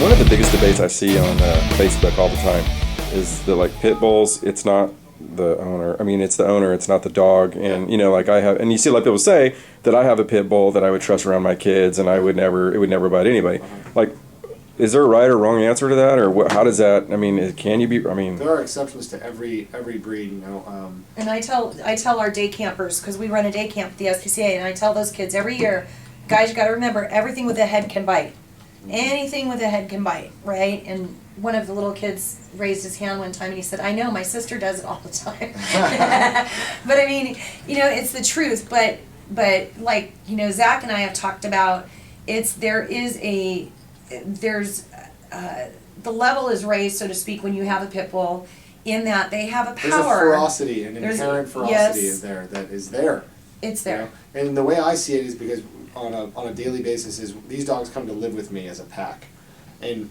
One of the biggest debates I see on Facebook all the time is that, like, pit bulls, it's not the owner. I mean, it's the owner, it's not the dog. And, you know, like, and you see a lot of people say that I have a pit bull that I would trust around my kids and it would never bite anybody. Like, is there a right or wrong answer to that? Or what, how does that, I mean, can you be, I mean. There are exceptions to every breed, you know. And I tell our day campers, because we run a day camp at the SPCA, and I tell those kids every year, guys, you got to remember, everything with a head can bite. Anything with a head can bite, right? And one of the little kids raised his hand one time and he said, I know, my sister does it all the time. But I mean, you know, it's the truth. But like, you know, Zach and I have talked about, the level is raised, so to speak, when you have a pit bull, in that they have a power. There's a ferocity, an inherent ferocity yes, is there, that is there. It's there. You know? And the way I see it is because on a daily basis is these dogs come to live with me as a pack. And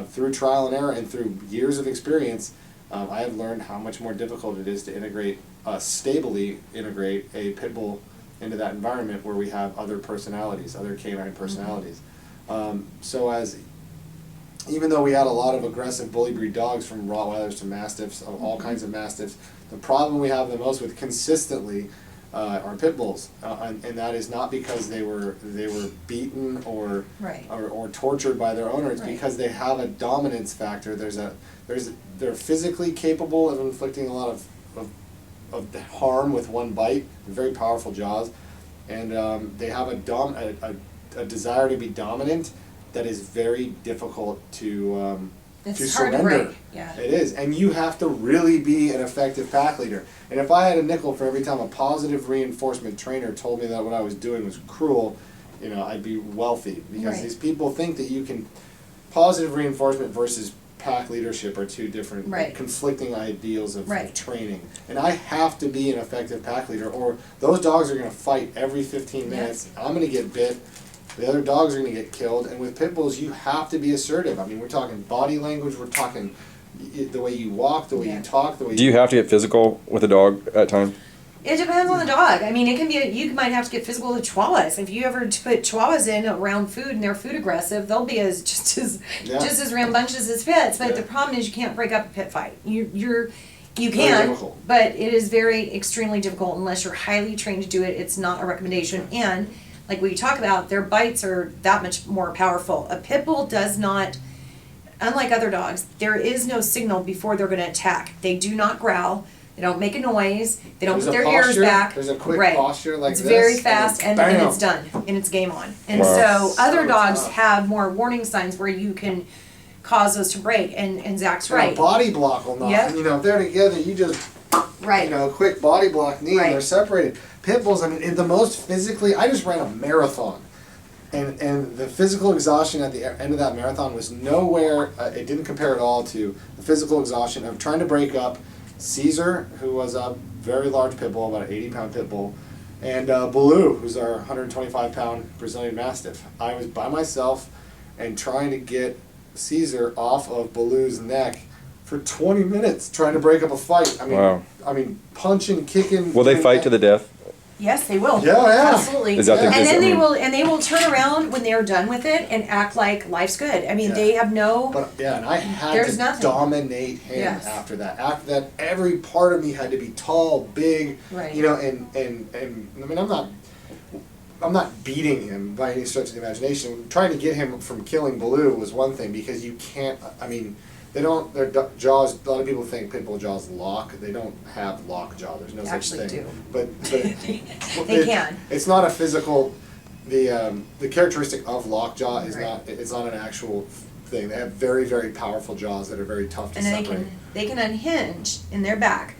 through trial and error and through years of experience, I have learned how much more difficult it is to stably integrate a pit bull into that environment where we have other personalities, other canine personalities. Even though we had a lot of aggressive bully breed dogs, from Rottweilers to Mastiffs, all kinds of Mastiffs, the problem we have the most with consistently are pit bulls, and that is not because they were beaten or tortured by their owner. It's because they have a dominance factor. They're physically capable of inflicting a lot of harm with one bite. Very powerful jaws, and they have a desire to be dominant that is very difficult to surrender. Hard to break. Yeah. It is, and you have to really be an effective pack leader. And if I had a nickel for every time a positive reinforcement trainer told me that what I was doing was cruel, you know, I'd be wealthy, because these people think that you can. Positive reinforcement versus pack leadership are two different conflicting ideals of training. And I have to be an effective pack leader, or those dogs are going to fight every 15 minutes. I'm going to get bit. The other dogs are going to get killed. And with pit bulls, you have to be assertive. I mean, we're talking body language, we're talking the way you walk, the way you talk, the way Do you have to get physical with a dog at times? It depends on the dog. I mean, it can be, you might have to get physical with chihuahuas. If you ever put chihuahuas in around food and they're food aggressive, they'll be just as rambunctious as pits. But the problem is you can't break up a pit fight. You can, but it is very extremely difficult unless you're highly trained to do it. It's not a recommendation. And like we talk about, their bites are that much more powerful. A pit bull does not, unlike other dogs, there is no signal before they're going to attack. They do not growl. They don't make a noise. They don't put their ears back. There's a quick posture like it's this. It's very fast, and it's done, and it's game on. And so other dogs have more warning signs where you can cause those to break. And Zach's right. A body block will not. Yep. You know, if they're together, you just you know, a quick body block knee, and they're separated. Pit bulls, I mean, the most physically, I just ran a marathon. And the physical exhaustion at the end of that marathon was nowhere, it didn't compare at all to the physical exhaustion of trying to break up Caesar, who was a very large pit bull, about an 80-pound pit bull, and Baloo, who's our 125-pound Brazilian Mastiff. I was by myself and trying to get Caesar off of Baloo's neck for 20 minutes, trying to break up a fight. I mean, punching, kicking. Will they fight to the death? Yes, they will. Yeah. Absolutely. Is that and then they will turn around when they're done with it and act like life's good. I mean, they have no. But and I had to dominate him after that. After that, every part of me had to be tall, big. You know, and I mean, I'm not beating him by any stretch of the imagination. Trying to get him from killing Baloo was one thing, because you can't. I mean, they don't. Their jaws. A lot of people think pit bull jaws lock. They don't have lock jaw. There's no such thing. Do. But they can. It's not a physical. The characteristic of lockjaw is not. It's not an actual thing. They have very, very powerful jaws that are very tough to separate. And they can unhinge in their back,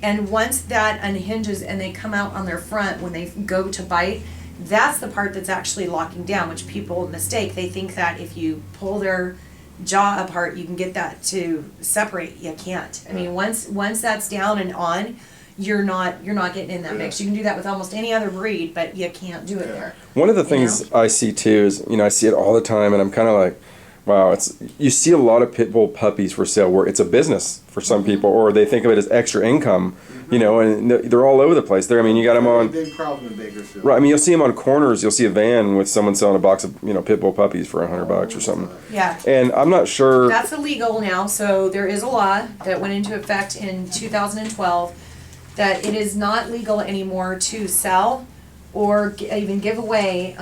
and once that unhinges and they come out on their front when they go to bite, that's the part that's actually locking down, which people mistake. They think that if you pull their jaw apart, you can get that to separate. You can't. I mean, once that's down and on, you're not getting in that mix. You can do that with almost any other breed, but you can't do it there. One of the things I see too is, you know, I see it all the time, and I'm kind of like, wow, you see a lot of pit bull puppies for sale where it's a business for some people, or they think of it as extra income. You know, and they're all over the place. There, I mean, you got them on. Big problem in Bakersfield. Right. I mean, you'll see them on corners. You'll see a van with someone selling a box of pit bull puppies for $100 or something. Yeah. And I'm not sure. That's illegal now. So there is a law that went into effect in 2012 that it is not legal anymore to sell or even give away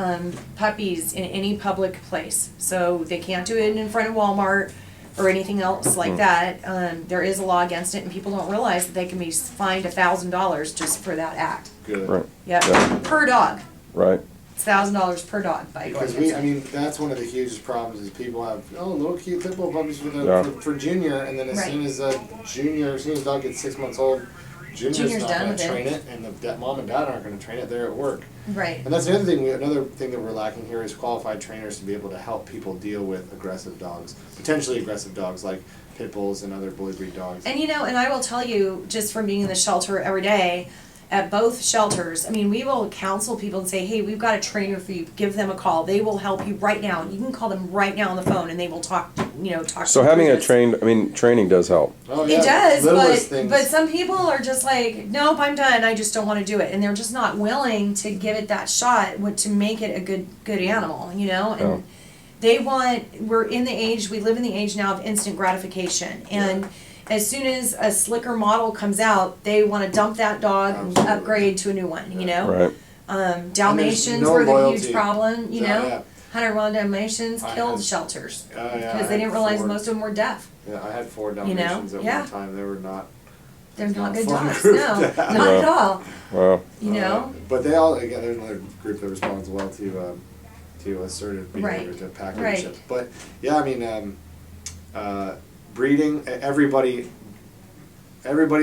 puppies in any public place. So they can't do it in front of Walmart or anything else like that. There is a law against it, and people don't realize that they can be fined $1,000 just for that act. Good. Right. Yep. Yeah. Per dog. Right. It's $1,000 per dog by Because that's one of the hugest problems is people have little cute pit bull puppies for junior, and then as soon as the dog gets 6 months old, Junior's not going to train it, and the mom and dad aren't going to train it. They're at work. Right. And that's the other thing. Another thing that we're lacking here is qualified trainers to be able to help people deal with aggressive dogs, potentially aggressive dogs like pit bulls and other bully breed dogs. And and I will tell you, just from being in the shelter every day, at both shelters, I mean, we will counsel people and say, hey, we've got a trainer for you. Give them a call. They will help you right now. You can call them right now on the phone, and they will talk. Talk. So having training does help. Oh, yeah. It does, but some people are just like, nope, I'm done. I just don't want to do it, and they're just not willing to give it that shot to make it a good animal, And we're in the age, we live in the age now of instant gratification, and as soon as a slicker model comes out, they want to dump that dog and upgrade to a new one, Right. Dalmatians were the huge problem, 100-mile Dalmatians killed shelters because they didn't realize most of them were deaf. Yeah, I had 4 Dalmatians at one time. They were not. They're not good dogs. No, not at all. Wow. But they all, again, there's another group that responds well to assertive behavior, to pack leadership. But yeah, I mean, breeding. Everybody's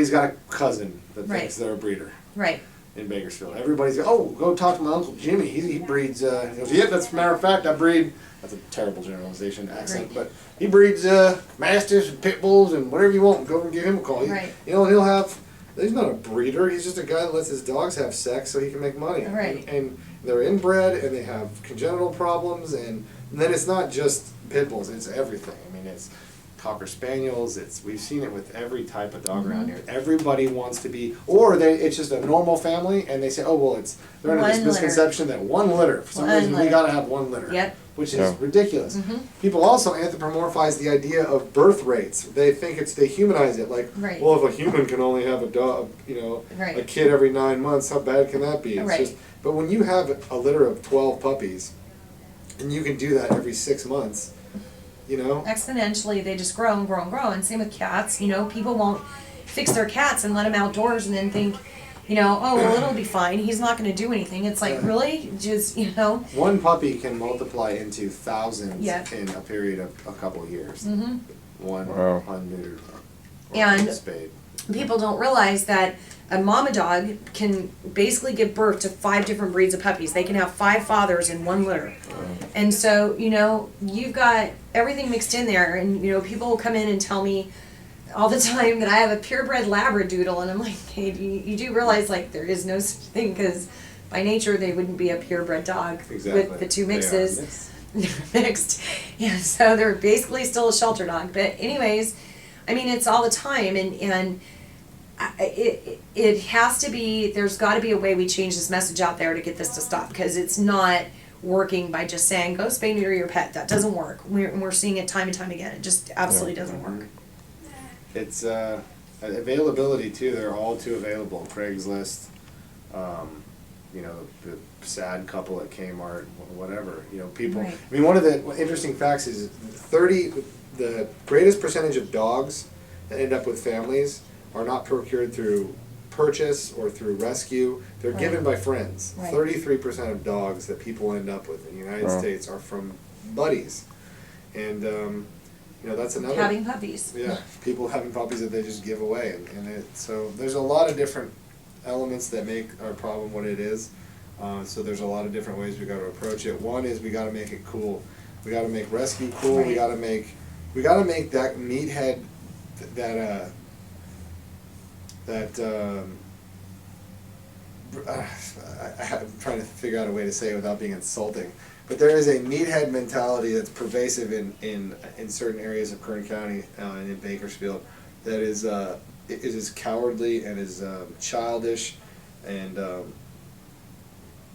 got a cousin that thinks they're a breeder. Right. In Bakersfield, everybody's go talk to my Uncle Jimmy. He breeds. He goes, yeah, that's a matter of fact. I breed. That's a terrible generalization accent, but he breeds mastiffs and pit bulls and whatever you want. Go and give him a call. He'll have. He's not a breeder. He's just a guy that lets his dogs have sex so he can make money. Right. And they're inbred and they have congenital problems, and then it's not just pit bulls. It's everything. I mean, it's Cocker Spaniels. We've seen it with every type of dog around here. Everybody wants to be, it's just a normal family, and they say, they're under this misconception that one litter. For some reason, we got to have one litter. Yep. Which is ridiculous. People also anthropomorphize the idea of birth rates. They think they humanize it. Like, well, if a human can only have a dog, a kid every 9 months, how bad can that be? It's but when you have a litter of 12 puppies, and you can do that every 6 months, exponentially, they just grow and grow and grow. And same with cats. People won't fix their cats and let them outdoors and then think, it'll be fine. He's not going to do anything. It's like, really? Just, One puppy can multiply into thousands in a period of a couple of years. One unneutered and spayed. People don't realize that a mama dog can basically give birth to 5 different breeds of puppies. They can have 5 fathers in one litter. And so, you've got everything mixed in there, and, people will come in and tell me all the time that I have a purebred Labradoodle, and I'm like, hey, you do realize, there is no such thing, because by nature they wouldn't be a purebred dog with the 2 mixes. They're mixed. Yeah, so they're basically still a shelter dog. But anyways, I mean, it's all the time, and it has to be, there's got to be a way we change this message out there to get this to stop, because it's not working by just saying, go spay neuter your pet. That doesn't work. We're seeing it time and time again. It just absolutely doesn't work. It's availability too. They're all too available. Craigslist, the sad couple at Kmart, whatever. People. Right. I mean, one of the interesting facts is the greatest percentage of dogs that end up with families are not procured through purchase or through rescue. They're given by friends. 33% of dogs that people end up with in the United States are from buddies, and that's another having puppies. Yeah, people having puppies that they just give away, so there's a lot of different elements that make our problem what it is. So there's a lot of different ways we got to approach it. One is we got to make it cool. We got to make rescue cool. We got to make that meathead I'm trying to figure out a way to say it without being insulting, but there is a meathead mentality that's pervasive in certain areas of Kern County and in Bakersfield that is is as cowardly and as childish and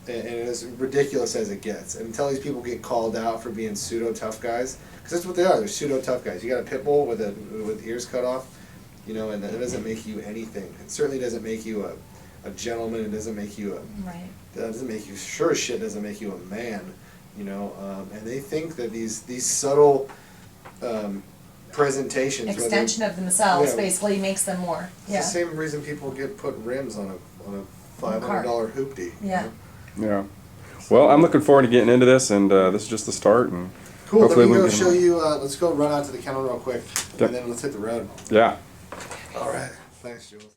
as ridiculous as it gets. And until these people get called out for being pseudo tough guys, because that's what they are. They're pseudo tough guys. You got a pit bull with ears cut off, you know, and that doesn't make you anything. It certainly doesn't make you a gentleman. It doesn't make you That doesn't make you, sure as shit doesn't make you a man, you know. And they think that these subtle presentations, extension of themselves, basically makes them more. It's the same reason people get put rims on a $500 hoopty. Yeah. Yeah. Well, I'm looking forward to getting into this, and this is just the start. And cool. Let me go show you. Let's go run out to the kennel real quick, and then let's hit the road. Yeah. All right. Thanks, Jules.